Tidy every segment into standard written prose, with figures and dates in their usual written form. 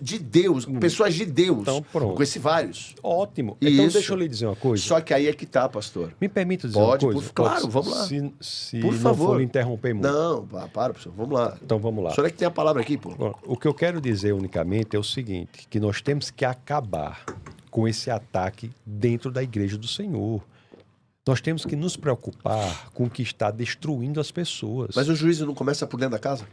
de Deus, pessoas de Deus. Então, pronto. Conheci vários. Ótimo. Então, Isso. deixa eu lhe dizer uma coisa. Só que aí é que tá, pastor. Me permita dizer Pode, uma coisa? claro, vamos lá. Se Por não favor. for lhe interromper muito. Não, para, professor. Vamos lá. Então, vamos lá. O senhor é que tem a palavra aqui, pô. Bom, o que eu quero dizer unicamente é o seguinte, que nós temos que acabar com esse ataque dentro da igreja do Senhor. Nós temos que nos preocupar com o que está destruindo as pessoas. Mas o juízo não começa por dentro da casa?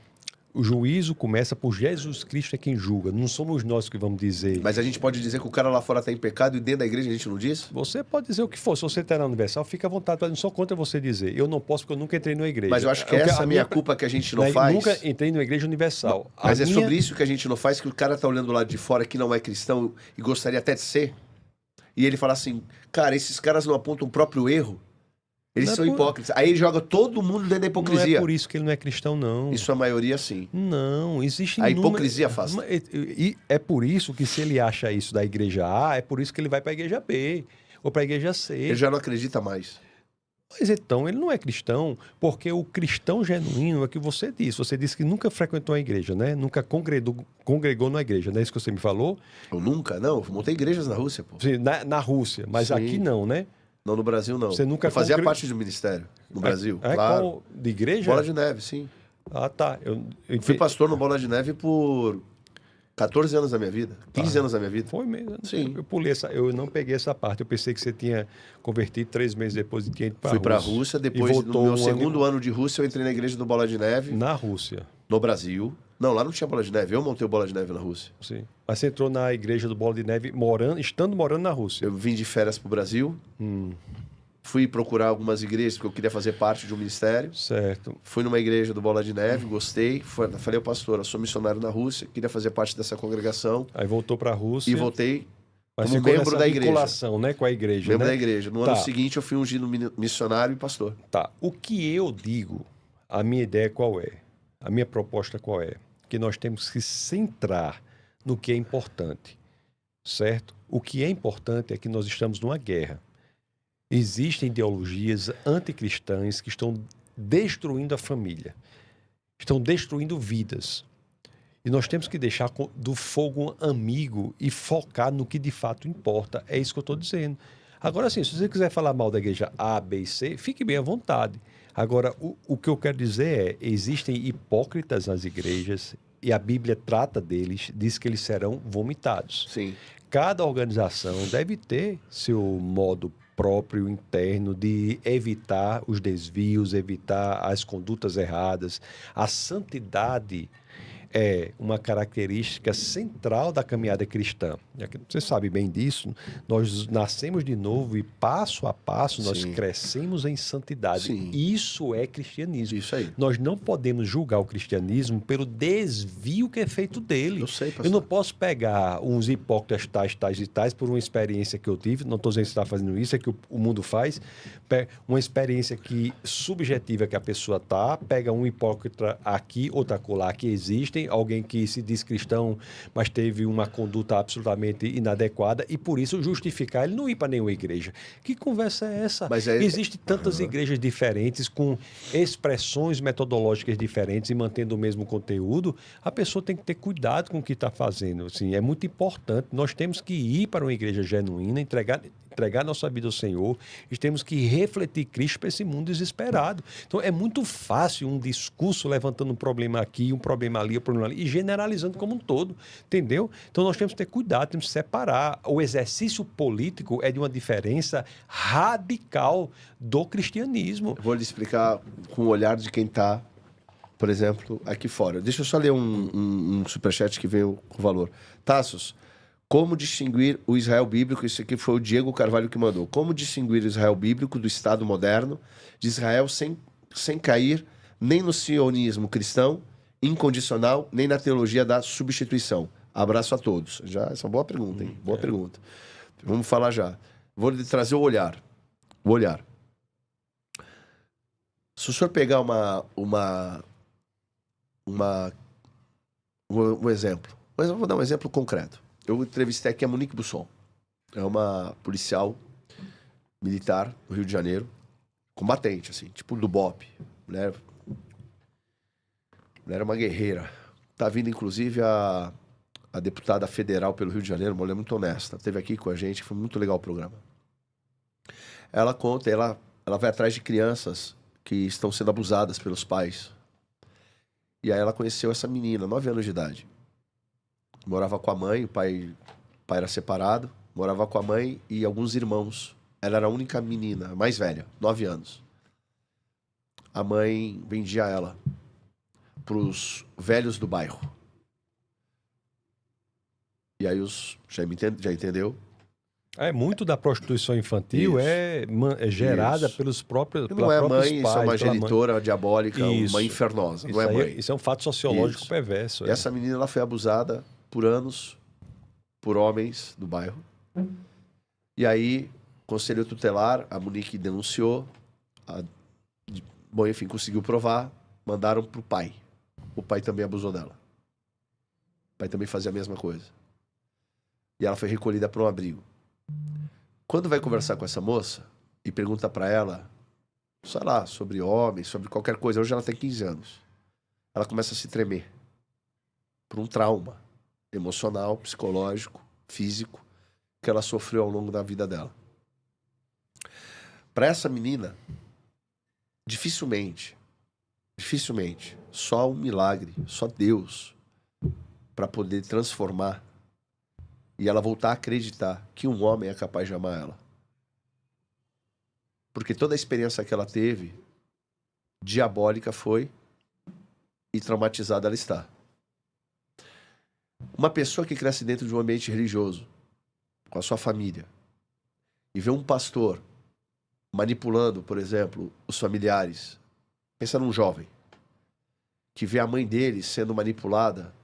O juízo começa por Jesus Cristo é quem julga. Não somos nós que vamos dizer. Mas a gente pode dizer que o cara lá fora está em pecado e dentro da igreja a gente não diz? Você pode dizer o que for. Se você está na Universal, fica à vontade. Eu não sou contra você dizer. Eu não posso porque eu nunca entrei numa igreja. Mas eu acho que essa é a minha culpa que a gente não faz. Nunca entrei numa igreja universal. Mas é sobre isso que a gente não faz, que o cara tá olhando do lado de fora que não é cristão e gostaria até de ser. E ele fala assim, cara, esses caras não apontam o próprio erro. Eles são hipócritas. Aí ele joga todo mundo dentro da hipocrisia. Não é por isso que ele não é cristão, não. Isso a maioria sim. Não, existe... A hipocrisia afasta. E é por isso que se ele acha isso da igreja A, é por isso que ele vai para a igreja B ou para a igreja C. Ele já não acredita mais. Mas então, ele não é cristão, porque o cristão genuíno é o que você disse. Você disse que nunca frequentou a igreja, né? Nunca congregou na igreja, não é isso que você me falou? Eu nunca? Não, eu montei igrejas na Rússia, pô. Sim, na Rússia, mas Sim. Aqui não, né? Não, no Brasil não. Você nunca eu fazia parte do ministério no Brasil, claro. Qual, de igreja? Bola de Neve, sim. Ah, tá. Eu fui pastor no Bola de Neve por 14 anos da minha vida, 15 anos da minha vida. Foi mesmo. Sim. Eu pulei eu não peguei essa parte. Eu pensei que você tinha convertido 3 meses depois de tinha ido para a Fui Rússia. para a Rússia, depois no meu segundo ano de Rússia eu entrei na igreja do Bola de Neve. Na Rússia. No Brasil. Não, lá não tinha Bola de Neve, eu montei o Bola de Neve na Rússia. Sim. Mas você entrou na igreja do Bola de Neve estando morando na Rússia. Eu vim de férias pro Brasil. Fui procurar algumas igrejas porque eu queria fazer parte de um ministério. Certo. Fui numa igreja do Bola de Neve, gostei. Falei ao pastor, eu sou missionário na Rússia, queria fazer parte dessa congregação. Aí voltou para a Rússia. E voltei mas como membro da igreja. Vinculação, né, com a igreja, membro né? da igreja. No ano seguinte eu fui ungido missionário e pastor. Tá. O que eu digo, a minha ideia qual é? A minha proposta qual é? Que nós temos que centrar no que é importante, certo? O que é importante é que nós estamos numa guerra. Existem ideologias anticristãs que estão destruindo a família, estão destruindo vidas. E nós temos que deixar do fogo amigo e focar no que de fato importa. É isso que eu estou dizendo. Agora, sim, se você quiser falar mal da igreja A, B e C, fique bem à vontade. Agora, o que eu quero dizer é, existem hipócritas nas igrejas e a Bíblia trata deles, diz que eles serão vomitados. Sim. Cada organização deve ter seu modo próprio interno de evitar os desvios, evitar as condutas erradas. A santidade é uma característica central da caminhada cristã. Você sabe bem disso. Nós nascemos de novo e passo a passo nós crescemos em santidade. Sim. Isso é cristianismo. Isso aí. Nós não podemos julgar o cristianismo pelo desvio que é feito dele. Eu sei, pastor. Eu não posso pegar uns hipócritas tais e tais por uma experiência que eu tive. Não estou dizendo que você está fazendo isso, é que o mundo faz. Uma experiência subjetiva que a pessoa está, pega um hipócrita aqui, outra colar que existem, alguém que se diz cristão, mas teve uma conduta absolutamente inadequada e por isso justificar ele não ir para nenhuma igreja. Que conversa é essa? Existem tantas igrejas diferentes, com expressões metodológicas diferentes e mantendo o mesmo conteúdo. A pessoa tem que ter cuidado com o que está fazendo. Assim, é muito importante. Nós temos que ir para uma igreja genuína, entregar nossa vida ao Senhor e temos que refletir Cristo para esse mundo desesperado. Então, é muito fácil um discurso levantando um problema aqui, um problema ali, um problema ali, e generalizando como um todo, entendeu? Então, nós temos que ter cuidado, temos que separar. O exercício político é de uma diferença radical do cristianismo. Eu vou lhe explicar com o olhar de quem está, por exemplo, aqui fora. Deixa eu só ler um superchat que veio com valor. Tassos, como distinguir o Israel bíblico? Isso aqui foi o Diego Carvalho que mandou. Como distinguir o Israel bíblico do Estado moderno de Israel sem cair nem no sionismo cristão incondicional, nem na teologia da substituição? Abraço a todos. Essa é uma boa pergunta, hein? Boa pergunta. Vamos falar já. Vou lhe trazer o olhar. O olhar. Se o senhor pegar um exemplo, mas eu vou dar um exemplo concreto. Eu entrevistei aqui a Monique Busson. É uma policial militar do Rio de Janeiro, combatente, assim, tipo do BOP. Mulher era uma guerreira. Tá vindo, inclusive, a a deputada federal pelo Rio de Janeiro, uma mulher muito honesta, esteve aqui com a gente, foi muito legal o programa. Ela conta, ela vai atrás de crianças que estão sendo abusadas pelos pais. E aí ela conheceu essa menina, 9 anos de idade. Morava com a mãe, o pai era separado, morava com a mãe e alguns irmãos. Ela era a única menina, a mais velha, 9 anos. A mãe vendia ela pros velhos do bairro. E aí já entendeu? Muito da prostituição infantil é gerada pelos próprios não é próprios mãe, pais. isso é uma genitora diabólica, Isso. uma infernosa, Isso não é aí, mãe. isso é um fato sociológico Isso. perverso. E essa menina ela foi abusada por anos por homens do bairro. E aí, conselho tutelar, a Monique denunciou, bom, enfim, conseguiu provar, mandaram pro pai. O pai também abusou dela. O pai também fazia a mesma coisa. E ela foi recolhida para um abrigo. Quando vai conversar com essa moça e pergunta pra ela, sei lá, sobre homens, sobre qualquer coisa, hoje ela tem 15 anos. Ela começa a se tremer por um trauma emocional, psicológico, físico que ela sofreu ao longo da vida dela. Para essa menina, dificilmente, só um milagre, só Deus para poder transformar e ela voltar a acreditar que um homem é capaz de amar ela. Porque toda a experiência que ela teve, diabólica foi e traumatizada ela está. Uma pessoa que cresce dentro de um ambiente religioso, com a sua família, e vê um pastor manipulando, por exemplo, os familiares. Pensa num jovem que vê a mãe dele sendo manipulada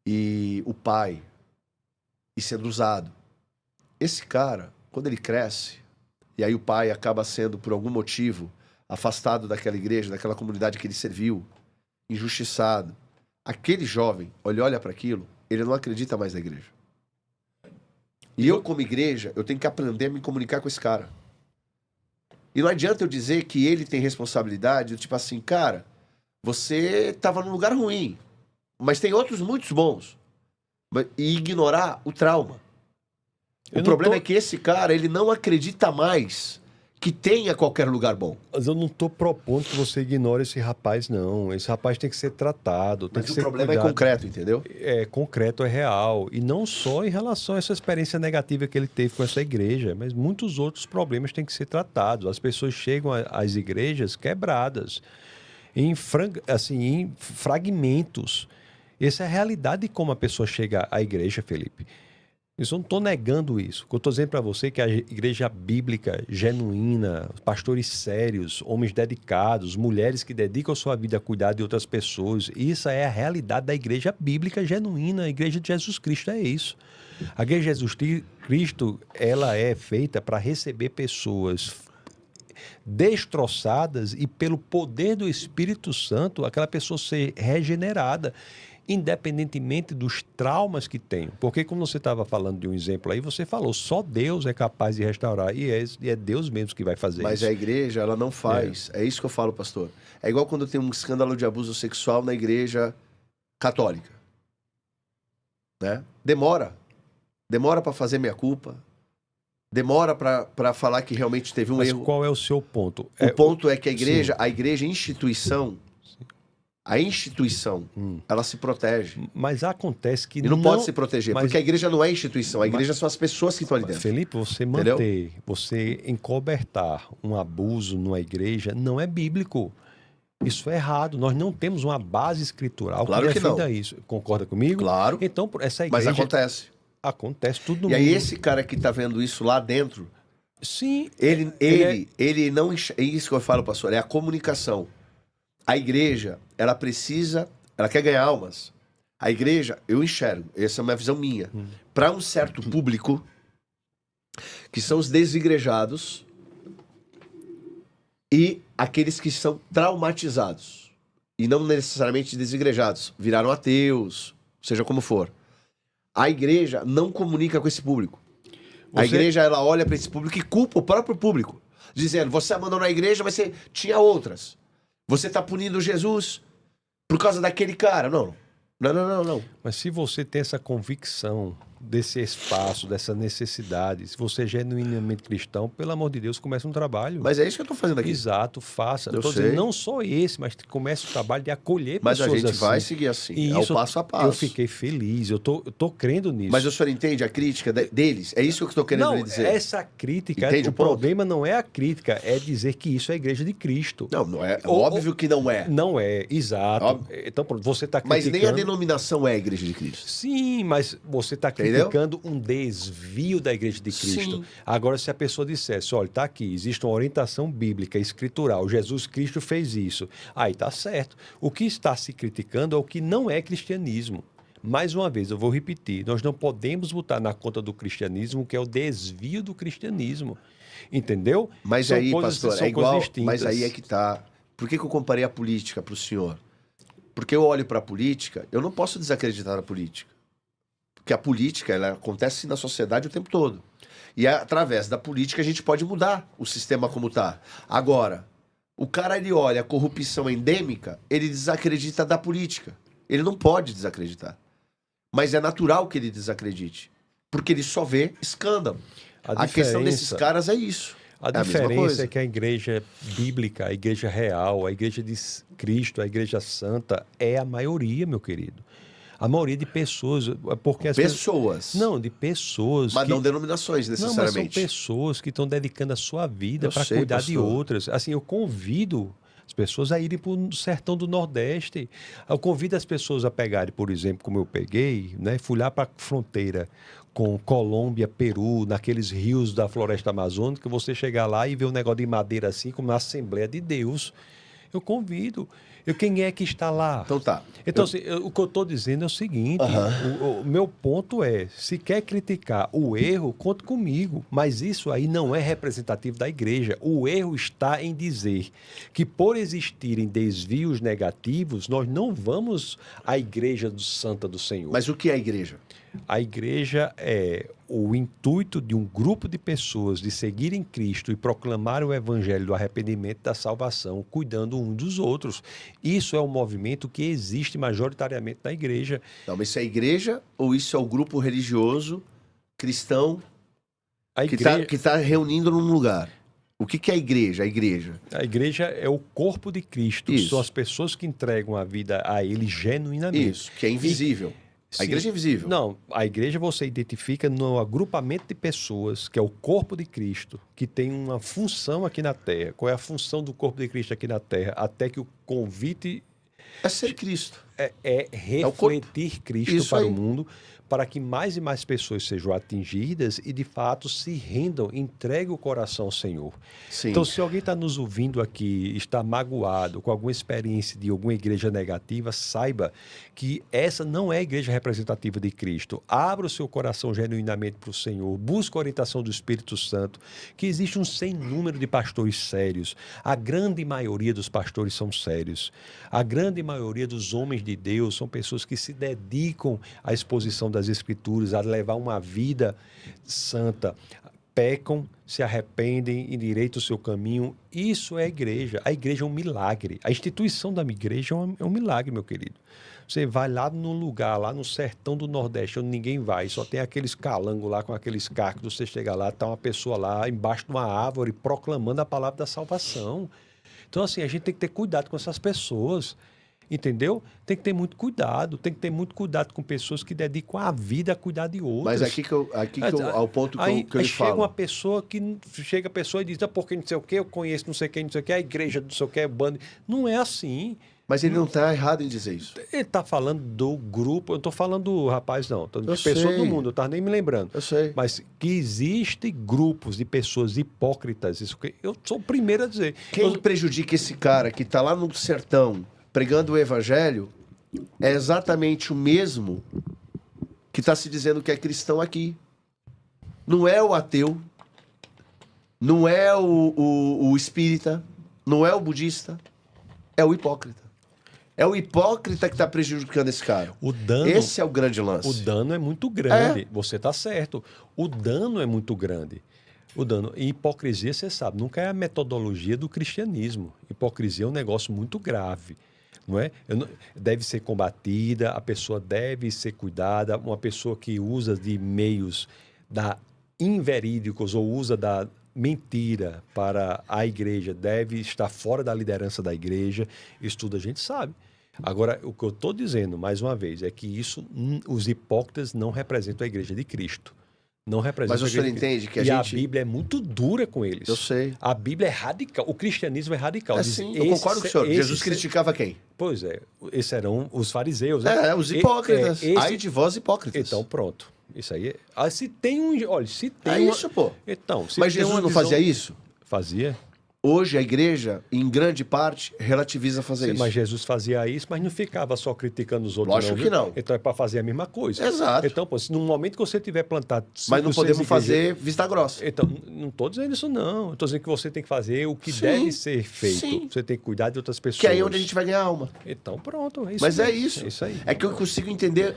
e o pai e sendo usado. Esse cara, quando ele cresce, e aí o pai acaba sendo, por algum motivo, afastado daquela igreja, daquela comunidade que ele serviu, injustiçado. Aquele jovem, ele olha para aquilo, ele não acredita mais na igreja. E eu, como igreja, eu tenho que aprender a me comunicar com esse cara. E não adianta eu dizer que ele tem responsabilidade, tipo assim, cara, você estava num lugar ruim, mas tem outros muito bons. E ignorar o trauma. O problema é que esse cara, ele não acredita mais que tenha qualquer lugar bom. Mas eu não estou propondo que você ignore esse rapaz, não. Esse rapaz tem que ser tratado, tem que ser cuidado. Mas o problema é concreto, entendeu? É concreto, é real. E não só em relação a essa experiência negativa que ele teve com essa igreja, mas muitos outros problemas têm que ser tratados. As pessoas chegam às igrejas quebradas, em fragmentos. Essa é a realidade de como a pessoa chega à igreja, Felipe. Eu não estou negando isso. Eu estou dizendo para você que a igreja bíblica, genuína, pastores sérios, homens dedicados, mulheres que dedicam a sua vida a cuidar de outras pessoas, isso é a realidade da igreja bíblica genuína. A igreja de Jesus Cristo é isso. A igreja de Jesus Cristo, ela é feita para receber pessoas destroçadas e pelo poder do Espírito Santo, aquela pessoa ser regenerada, independentemente dos traumas que tem. Porque como você estava falando de um exemplo aí, você falou, só Deus é capaz de restaurar, e é Deus mesmo que vai fazer Mas isso. a igreja, ela não faz. É isso que eu falo, pastor. É igual quando tem um escândalo de abuso sexual na igreja católica. Né? Demora para fazer minha culpa. Demora para falar que realmente teve um erro. Mas qual é o seu ponto? O ponto é que a igreja, a instituição, ela se protege. Mas acontece que e não pode se proteger, porque a igreja não é instituição, a igreja são as pessoas que estão ali dentro. Felipe, você você encobertar um abuso numa igreja não é bíblico. Isso é errado. Nós não temos uma base escritural claro que defenda não. isso. Concorda comigo? Claro. Então, essa igreja... Mas acontece. Acontece tudo no E mundo. aí esse cara que tá vendo isso lá dentro, sim, ele não... É isso que eu falo, pastor, é a comunicação. A igreja, ela quer ganhar almas. A igreja, eu enxergo, essa é uma visão minha, para um certo público, que são os desigrejados e aqueles que são traumatizados. E não necessariamente desigrejados, viraram ateus, seja como for. A igreja não comunica com esse público. A igreja, ela olha para esse público e culpa o próprio público, dizendo, você abandonou a igreja, mas você tinha outras. Você está punindo Jesus por causa daquele cara. Não. Não. Mas se você tem essa convicção desse espaço, dessa necessidade, se você é genuinamente cristão, pelo amor de Deus, comece um trabalho. Mas é isso que eu tô fazendo aqui. Exato, faça. Eu Estou sei. dizendo não só esse, mas comece o trabalho de acolher Mas a pessoas gente assim. vai seguir assim. E É o isso passo a passo. eu fiquei feliz, eu tô crendo nisso. Mas o senhor entende a crítica deles? É isso que eu estou querendo não, lhe dizer. essa crítica, Entende o o ponto? problema não é a crítica, é dizer que isso é a igreja de Cristo. Não é. Ou- Óbvio que não é. Não é, exato. Óbvio. Então, pronto, você está Mas criticando... nem a denominação é a igreja de Cristo. Sim, mas você está Entendeu? criticando um desvio da igreja de Cristo. Sim. Agora, se a pessoa dissesse, olha, está aqui, existe uma orientação bíblica, escritural, Jesus Cristo fez isso, aí está certo. O que está se criticando é o que não é cristianismo. Mais uma vez, eu vou repetir, nós não podemos botar na conta do cristianismo que é o desvio do cristianismo. Entendeu? Mas São aí, coisas- pastor, são é igual. coisas distintas. Mas aí é que tá. Por que eu comparei a política para o senhor? Porque eu olho para a política, eu não posso desacreditar a política. Porque a política, ela acontece na sociedade o tempo todo. E através da política a gente pode mudar o sistema como tá. Agora, o cara ele olha a corrupção endêmica, ele desacredita da política. Ele não pode desacreditar. Mas é natural que ele desacredite. Porque ele só vê escândalo. A questão desses caras é isso. A É a mesma diferença coisa. é que a igreja bíblica, a igreja real, a igreja de Cristo, a igreja santa, é a maioria, meu querido. A maioria de pessoas, porque as Pessoas. Não, de pessoas Mas que... não denominações, Não, mas são necessariamente. pessoas que estão dedicando a sua vida Eu para sei, cuidar de pastor. outras. Assim, eu convido as pessoas a irem para o sertão do Nordeste. Eu convido as pessoas a pegarem, por exemplo, como eu peguei, né? Fui lá para a fronteira com Colômbia, Peru, naqueles rios da floresta amazônica, você chegar lá e ver um negócio de madeira assim, como na Assembleia de Deus. Eu convido. Quem é que está lá? Então tá. Então, assim, o que eu estou dizendo é o seguinte: o meu ponto é, se quer criticar o erro, conte comigo. Mas isso aí não é representativo da igreja. O erro está em dizer que, por existirem desvios negativos, nós não vamos à igreja santa do Senhor. Mas o que é a igreja? A igreja é o intuito de um grupo de pessoas de seguirem Cristo e proclamar o evangelho do arrependimento e da salvação, cuidando um dos outros. Isso é um movimento que existe majoritariamente na igreja. Não, mas isso é a igreja ou isso é o grupo religioso cristão A que igreja, está reunindo num lugar? O que é a igreja? a igreja é o corpo de Cristo. Isso. São as pessoas que entregam a vida a Ele genuinamente. Isso, que é invisível. A Sim. igreja é invisível. Não, a igreja você identifica no agrupamento de pessoas, que é o corpo de Cristo, que tem uma função aqui na Terra. Qual é a função do corpo de Cristo aqui na Terra? Até que o convite É ser Cristo. é o corpo. refletir Cristo Isso para aí. o mundo, para que mais e mais pessoas sejam atingidas e, de fato, se rendam, entreguem o coração ao Senhor. Sim. Então, se alguém está nos ouvindo aqui, está magoado com alguma experiência de alguma igreja negativa, saiba que essa não é a igreja representativa de Cristo. Abra o seu coração genuinamente para o Senhor, busque a orientação do Espírito Santo, que existe um sem número de pastores sérios. A grande maioria dos pastores são sérios. A grande maioria dos homens de Deus são pessoas que se dedicam à exposição das Escrituras, a levar uma vida santa. Pecam, se arrependem, endireitam o seu caminho. Isso é a igreja. A igreja é um milagre. A instituição da minha igreja é um milagre, meu querido. Você vai lá num lugar, lá no sertão do Nordeste, onde ninguém vai, só tem aqueles calangos lá com aqueles cactos. Você chega lá, está uma pessoa lá embaixo de uma árvore proclamando a palavra da salvação. Então, assim, a gente tem que ter cuidado com essas pessoas. Entendeu? Tem que ter muito cuidado. Tem que ter muito cuidado com pessoas que dedicam a vida a cuidar de outras. Mas ao ponto que Aí eu lhe chega falo. uma pessoa que chega a pessoa e diz, porque não sei o que, eu conheço não sei quem, não sei o que, a igreja não sei o que, bando. Não é assim. Mas ele não está errado em dizer isso. Ele está falando do grupo, eu não estou falando do rapaz, não. Estou Eu de pessoas sei. do mundo, eu estava nem me lembrando. Eu sei. Mas que existem grupos de pessoas hipócritas, isso que eu sou o primeiro a dizer. Quem prejudica esse cara que está lá no sertão pregando o evangelho é exatamente o mesmo que está se dizendo que é cristão aqui. Não é o ateu, não é o espírita, não é o budista, é o hipócrita. É o hipócrita que está prejudicando esse cara. O dano, Esse é o grande lance. o dano é muito grande. Você está certo. O dano é muito grande. O dano. E hipocrisia, você sabe, nunca é a metodologia do cristianismo. Hipocrisia é um negócio muito grave. não é? Deve ser combatida, a pessoa deve ser cuidada, uma pessoa que usa de meios inverídicos ou usa da mentira para a igreja deve estar fora da liderança da igreja, isso tudo a gente sabe. Agora, o que eu estou dizendo, mais uma vez, é que os hipócritas não representam a igreja de Cristo. Não representam Mas o a igreja senhor de Cristo. entende que a E gente... a Bíblia é muito dura com eles. Eu sei. A Bíblia é radical. O cristianismo é radical. É Diz, sim, eu concordo com o senhor. Jesus criticava quem? Pois é, esses serão os fariseus. Né? Os hipócritas. Ai de vós hipócritas. Então, pronto. Isso aí. Se tem um. Olha, se tem. É isso, pô. Então, mas Jesus não fazia isso? Fazia. Hoje a igreja, em grande parte, relativiza fazer isso. Mas Jesus fazia isso, mas não ficava só criticando os outros. Lógico que não. Então é para fazer a mesma coisa. Exato. Então, pô, se no momento que você tiver plantado... Mas não podemos fazer vista grossa. Então, não estou dizendo isso, não. Estou dizendo que você tem que fazer o que deve ser feito. Sim. Você tem que cuidar de outras pessoas. Que é aí onde a gente vai ganhar alma. Então, pronto. É isso mas mesmo. é isso. É isso aí. É que eu consigo entender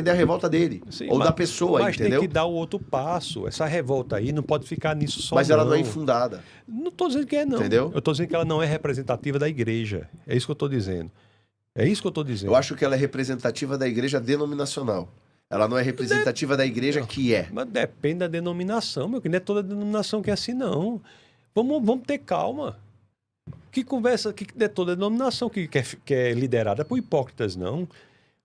a revolta dele. Sim, ou da pessoa, mas entendeu? Mas tem que dar o outro passo. Essa revolta aí não pode ficar nisso só, mas ela não é infundada. Não estou dizendo que é, não. Entendeu? Eu estou dizendo que ela não é representativa da igreja. É isso que eu estou dizendo. É isso que eu estou dizendo. Eu acho que ela é representativa da igreja denominacional. Ela não é representativa da igreja que é. Mas depende da denominação, meu, que não é toda denominação que é assim, não. Vamos ter calma. Que conversa, que não é toda denominação que é liderada por hipócritas, não.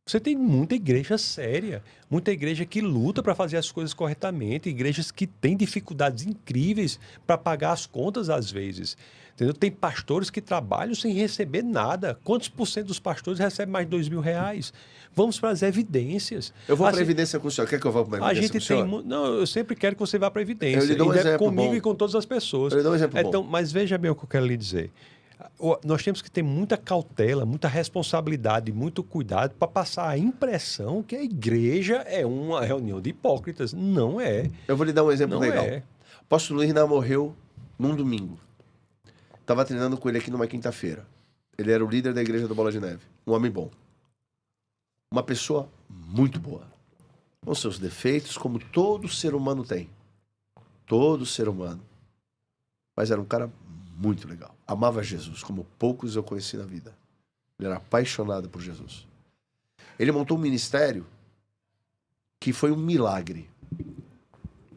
Você tem muita igreja séria, muita igreja que luta para fazer as coisas corretamente, igrejas que têm dificuldades incríveis para pagar as contas às vezes. Entendeu? Tem pastores que trabalham sem receber nada. Quantos por cento dos pastores recebem mais de R$2.000? Vamos para as evidências. Eu vou para a evidência com o senhor. Quer que eu vá para a evidência com o senhor? A gente tem... Não, eu sempre quero que você vá para a evidência. Eu lhe dou um exemplo comigo bom. E com todas as pessoas. Eu lhe dou um exemplo então, bom. Mas veja bem o que eu quero lhe dizer. Nós temos que ter muita cautela, muita responsabilidade, muito cuidado para passar a impressão que a igreja é uma reunião de hipócritas. Não é. Eu vou lhe dar um exemplo legal. É. O apóstolo Luiz morreu num domingo. Estava treinando com ele aqui numa quinta-feira. Ele era o líder da igreja do Bola de Neve. Um homem bom. Uma pessoa muito boa. Com seus defeitos, como todo ser humano tem. Todo ser humano. Mas era um cara muito legal. Amava Jesus, como poucos eu conheci na vida. Ele era apaixonado por Jesus. Ele montou um ministério que foi um milagre.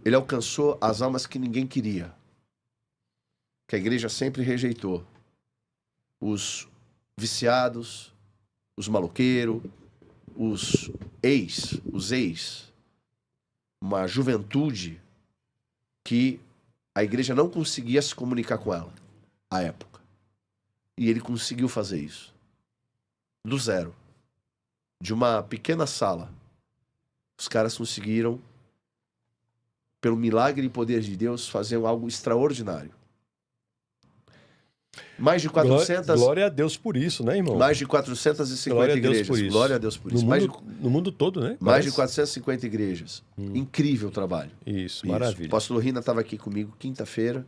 Ele alcançou as almas que ninguém queria. Que a igreja sempre rejeitou. Os viciados, os maloqueiros, os ex. Uma juventude que a igreja não conseguia se comunicar com ela, à época. E ele conseguiu fazer isso. Do zero. De uma pequena sala. Os caras conseguiram, pelo milagre e poder de Deus, fazer algo extraordinário. Mais de 400... Glória a Deus por isso, né, irmão? Mais de 450 igrejas. Glória a Deus por isso. No mundo todo, né? Mais de 450 igrejas. Incrível trabalho. Isso, maravilha. O pastor Rina estava aqui comigo quinta-feira.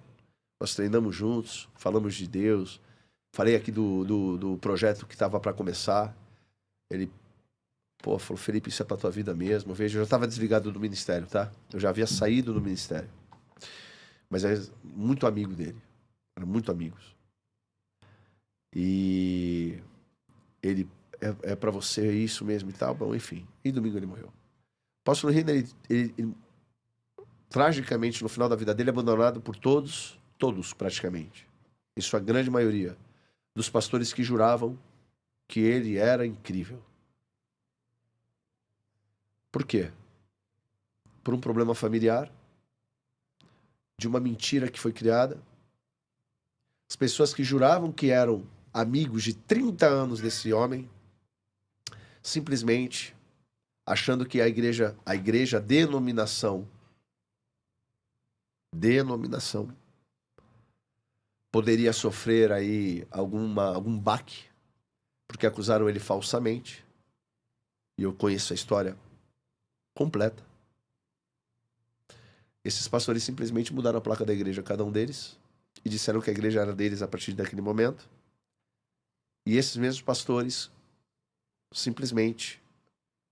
Nós treinamos juntos, falamos de Deus. Falei aqui do projeto que estava para começar. Ele falou, Felipe, isso é para tua vida mesmo. Veja, eu já estava desligado do ministério, tá? Eu já havia saído do ministério. Mas é muito amigo dele. Eram muito amigos. E ele, é para você isso mesmo e tal. Bom, enfim. E domingo ele morreu. O apóstolo Rina, ele tragicamente, no final da vida dele, abandonado por todos praticamente, em sua grande maioria, dos pastores que juravam que ele era incrível. Por quê? Por um problema familiar, de uma mentira que foi criada. As pessoas que juravam que eram amigos de 30 anos desse homem, simplesmente achando que a denominação, poderia sofrer aí algum baque, porque acusaram ele falsamente. E eu conheço a história completa. Esses pastores simplesmente mudaram a placa da igreja, cada um deles, e disseram que a igreja era deles a partir daquele momento. E esses mesmos pastores simplesmente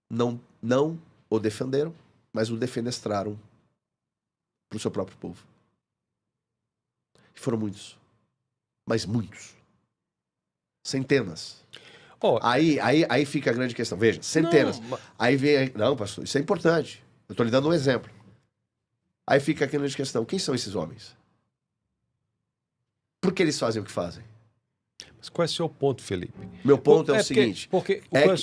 não o defenderam, mas o defenestraram para o seu próprio povo. E foram muitos. Mas muitos. Centenas. Ó, Aí fica a grande questão. Veja, centenas. Não, Aí vem. Não, pastor, isso é importante. Eu estou lhe dando um exemplo. Aí fica a grande questão. Quem são esses homens? Por que eles fazem o que fazem? mas qual é o seu ponto, Felipe? Meu ponto é o seguinte.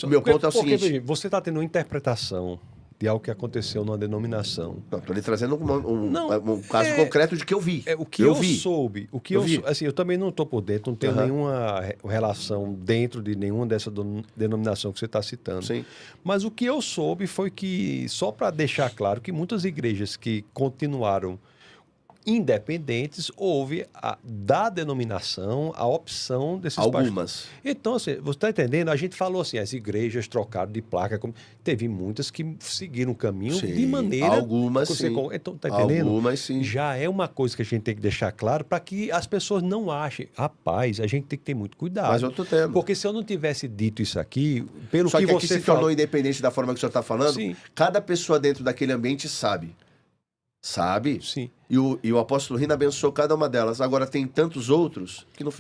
Meu ponto é o seguinte. Veja, você está tendo uma interpretação de algo que aconteceu numa denominação. Não, estou lhe trazendo Não, um caso concreto de que eu vi. O que eu eu vi. soube, o que Eu eu vi. assim, eu também não estou por dentro, não tenho Aham. nenhuma relação dentro de nenhuma dessa denominação que você está citando. Sim. Mas o que eu soube foi que, só para deixar claro, que muitas igrejas que continuaram independentes, houve da denominação a opção desses pastores. Algumas. Então, assim, você está entendendo? A gente falou assim, as igrejas trocaram de placa. Teve muitas que seguiram o caminho Sim, de maneira... algumas, que você sim. Então, está entendendo? Algumas, sim. Já é uma coisa que a gente tem que deixar claro para que as pessoas não achem. Rapaz, a gente tem que ter muito cuidado. Mas eu tô tendo. Porque se eu não tivesse dito isso aqui, pelo Só que aqui você se tornou independente da forma que o senhor está falando. Sim. Cada pessoa dentro daquele ambiente sabe. Sabe? Sim. E o apóstolo Rino abençoou cada uma delas. Agora tem tantos outros que não